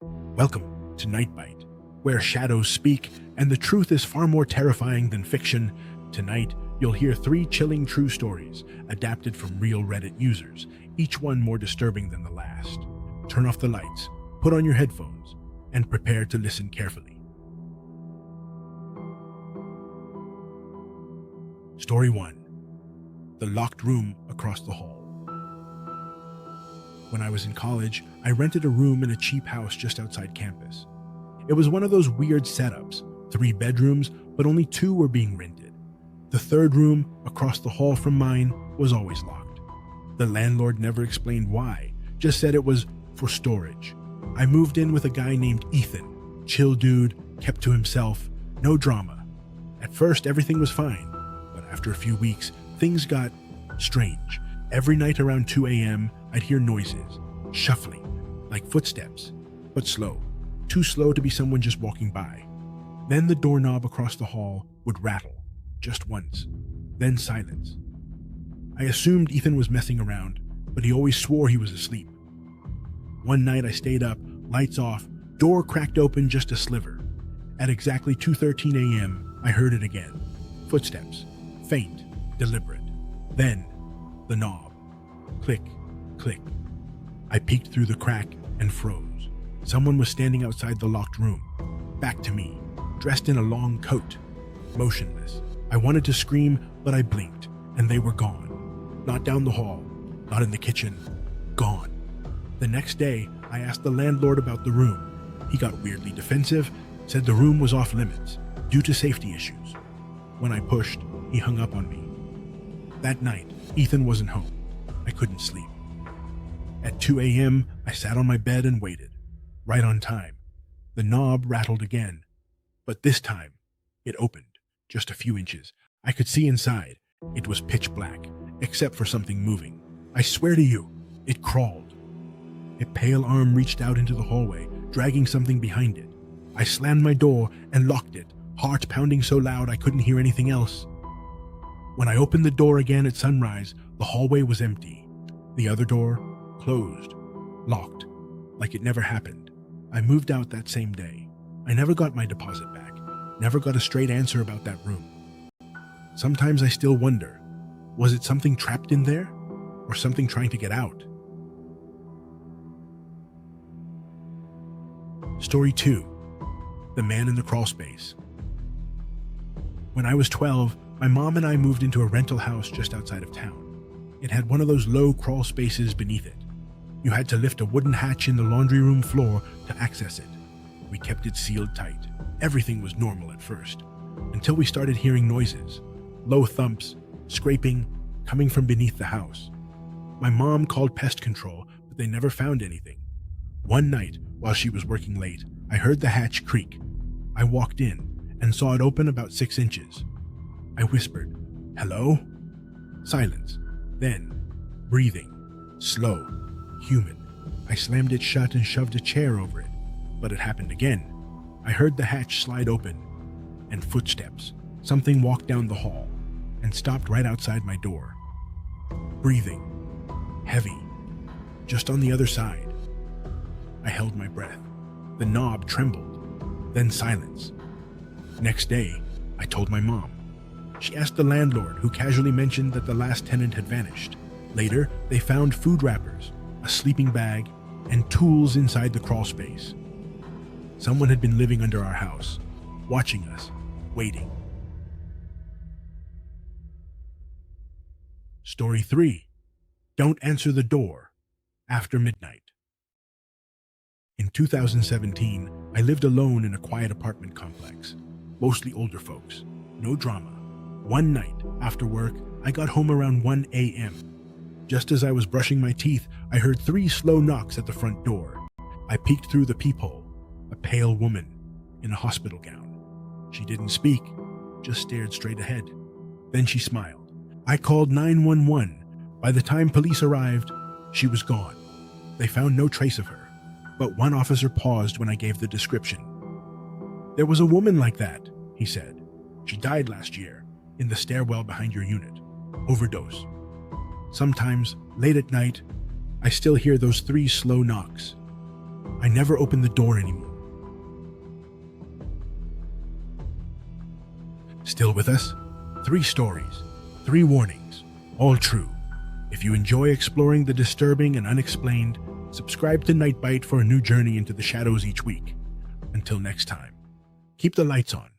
Welcome to Nightbyte, where shadows speak and the truth is far more terrifying than fiction. Tonight, you'll hear 3 chilling true stories adapted from real Reddit users, each one more disturbing than the last. Turn off the lights, put on your headphones, and prepare to listen carefully. Story 1. The Locked Room Across the Hall. When I was in college, I rented a room in a cheap house just outside campus. It was one of those weird setups, 3 bedrooms, but only 2 were being rented. The 3rd room, across the hall from mine, was always locked. The landlord never explained why, just said it was for storage. I moved in with a guy named Ethan, chill dude, kept to himself, no drama. At first, everything was fine, but after a few weeks, things got strange. Every night around 2 a.m., I'd hear noises, shuffling, like footsteps, but slow, too slow to be someone just walking by. Then the doorknob across the hall would rattle, just once, then silence. I assumed Ethan was messing around, but he always swore he was asleep. One night I stayed up, lights off, door cracked open just a sliver. At exactly 2:13 a.m., I heard it again. Footsteps, faint, deliberate. Then, the knob. Click, click. I peeked through the crack and froze. Someone was standing outside the locked room, back to me, dressed in a long coat, motionless. I wanted to scream, but I blinked, and they were gone. Not down the hall, not in the kitchen, gone. The next day, I asked the landlord about the room. He got weirdly defensive, said the room was off limits, due to safety issues. When I pushed, he hung up on me. That night, Ethan wasn't home. I couldn't sleep. At 2 a.m., I sat on my bed and waited. Right on time. The knob rattled again. But this time, it opened, just a few inches. I could see inside. It was pitch black, except for something moving. I swear to you, it crawled. A pale arm reached out into the hallway, dragging something behind it. I slammed my door and locked it, heart pounding so loud I couldn't hear anything else. When I opened the door again at sunrise, the hallway was empty. The other door, closed, locked, like it never happened. I moved out that same day. I never got my deposit back, never got a straight answer about that room. Sometimes I still wonder, was it something trapped in there, or something trying to get out? Story 2. The Man in the Crawlspace. When I was 12, my mom and I moved into a rental house just outside of town. It had one of those low crawl spaces beneath it. You had to lift a wooden hatch in the laundry room floor to access it. We kept it sealed tight. Everything was normal at first, until we started hearing noises, low thumps, scraping, coming from beneath the house. My mom called pest control, but they never found anything. One night, while she was working late, I heard the hatch creak. I walked in and saw it open about 6 inches. I whispered, "Hello?" Silence. Then, breathing, slow, human. I slammed it shut and shoved a chair over it, but it happened again. I heard the hatch slide open, and footsteps. Something walked down the hall and stopped right outside my door. Breathing, heavy, just on the other side. I held my breath. The knob trembled, then silence. Next day, I told my mom. She asked the landlord, who casually mentioned that the last tenant had vanished. Later, they found food wrappers, a sleeping bag, and tools inside the crawl space. Someone had been living under our house, watching us, waiting. Story 3. Don't answer the door after midnight. In 2017, I lived alone in a quiet apartment complex, mostly older folks, no drama. One night, after work, I got home around 1 a.m. Just as I was brushing my teeth, I heard 3 slow knocks at the front door. I peeked through the peephole, a pale woman in a hospital gown. She didn't speak, just stared straight ahead. Then she smiled. I called 911. By the time police arrived, she was gone. They found no trace of her, but one officer paused when I gave the description. "There was a woman like that," he said. "She died last year. In the stairwell behind your unit. Overdose." Sometimes, late at night, I still hear those 3 slow knocks. I never opened the door anymore. Still with us? 3 stories, 3 warnings, all true. If you enjoy exploring the disturbing and unexplained, subscribe to Nightbyte for a new journey into the shadows each week. Until next time, keep the lights on